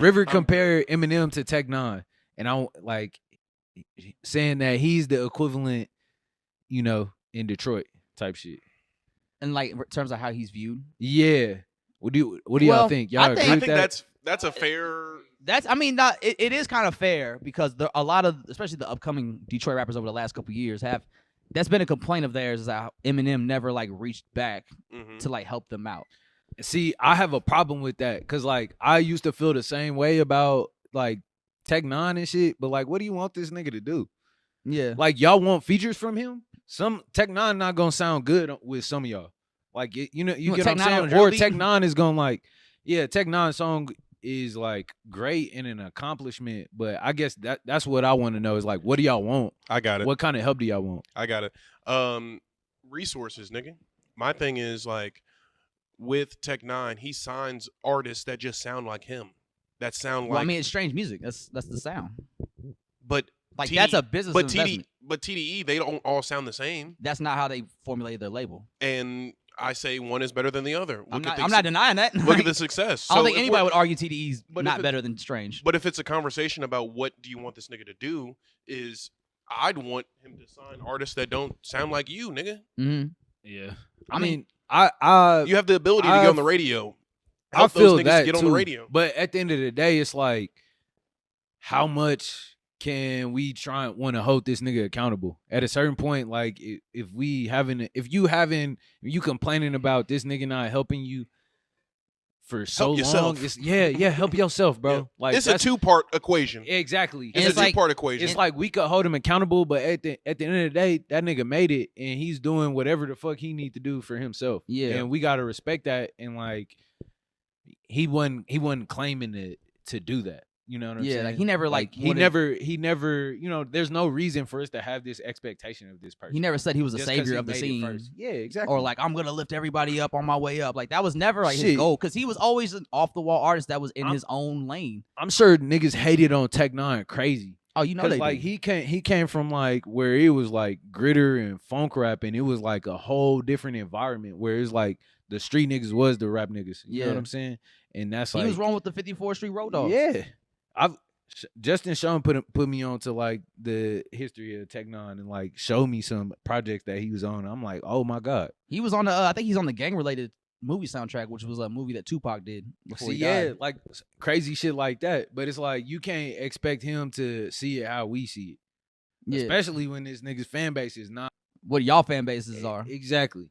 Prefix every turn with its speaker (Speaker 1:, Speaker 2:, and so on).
Speaker 1: River compared Eminem to Tech N9ne, and I like saying that he's the equivalent, in Detroit type shit.
Speaker 2: And like in terms of how he's viewed.
Speaker 1: Yeah. What do y'all think? Y'all agree with that?
Speaker 3: that's a fair.
Speaker 2: It is kind of fair because a lot of, especially the upcoming Detroit rappers over the last couple of years that's been a complaint of theirs is how Eminem never like reached back to like help them out.
Speaker 1: See, I have a problem with that because like I used to feel the same way about like Tech N9ne and shit, but like, what do you want this nigga to do?
Speaker 2: Yeah,
Speaker 1: like y'all want features from him. Some Tech N9ne not gonna sound good with some of y'all. Like you get what I'm saying, or Tech N9ne is gonna like, yeah, Tech N9ne song is like great and an accomplishment, but I guess that's what I want to know is like, what do y'all want?
Speaker 3: I got it.
Speaker 1: What kind of help do y'all want?
Speaker 3: I got it. Resources, nigga. My thing is like with Tech N9ne, he signs artists that just sound like him. That sound like.
Speaker 2: Well, I mean, it's strange music. That's the sound.
Speaker 3: But
Speaker 2: like that's a business investment.
Speaker 3: But TDE, they don't all sound the same.
Speaker 2: That's not how they formulated their label.
Speaker 3: And I say one is better than the other.
Speaker 2: I'm not denying that.
Speaker 3: Look at the success.
Speaker 2: I don't think anybody would argue TDE's not better than Strange.
Speaker 3: But if it's a conversation about what do you want this nigga to do, is I'd want him to sign artists that don't sound like you, nigga.
Speaker 2: Mm-hmm.
Speaker 1: Yeah. I mean, I
Speaker 3: you have the ability to get on the radio.
Speaker 1: I feel
Speaker 3: those niggas
Speaker 1: that
Speaker 3: get on
Speaker 1: too,
Speaker 3: the radio.
Speaker 1: But at the end of the day, it's like, how much can we try and want to hold this nigga accountable? At a certain point, like if you complaining about this nigga not helping you for so long, it's help yourself, bro. Yeah. Like
Speaker 3: it's a 2-part equation.
Speaker 1: Exactly.
Speaker 3: It's a 2-part equation.
Speaker 1: It's like we could hold him accountable, but at the end of the day, that nigga made it and he's doing whatever the fuck he need to do for himself.
Speaker 2: Yeah.
Speaker 1: And we gotta respect that, and like he wasn't claiming to do that. You know what I'm saying?
Speaker 2: Yeah, like he never
Speaker 1: he never, there's no reason for us to have this expectation of this person.
Speaker 2: He never said he was a savior of the scene.
Speaker 1: Yeah, exactly.
Speaker 2: Or like, I'm going to lift everybody up on my way up. Like that was never like his goal, because he was always an off the wall artist that was in his own lane.
Speaker 1: I'm sure niggas hated on Tech N9ne crazy.
Speaker 2: Oh, you know they
Speaker 1: like
Speaker 2: did.
Speaker 1: he came from like where it was like gritter and funk rap, and it was like a whole different environment where it's like the street niggas was the rap niggas. You know what I'm saying? And that's like
Speaker 2: he was wrong with the 54th Street Road Dogs.
Speaker 1: Yeah. Justin Sean put me on to like the history of Tech N9ne and like show me some projects that he was on. I'm like, oh my god,
Speaker 2: he was on the I think he's on the gang related movie soundtrack, which was a movie that Tupac did before he died.
Speaker 1: Like crazy shit like that. But it's like you can't expect him to see it how we see it, especially when this nigga's fan base is not
Speaker 2: what y'all fan bases are.
Speaker 1: Exactly.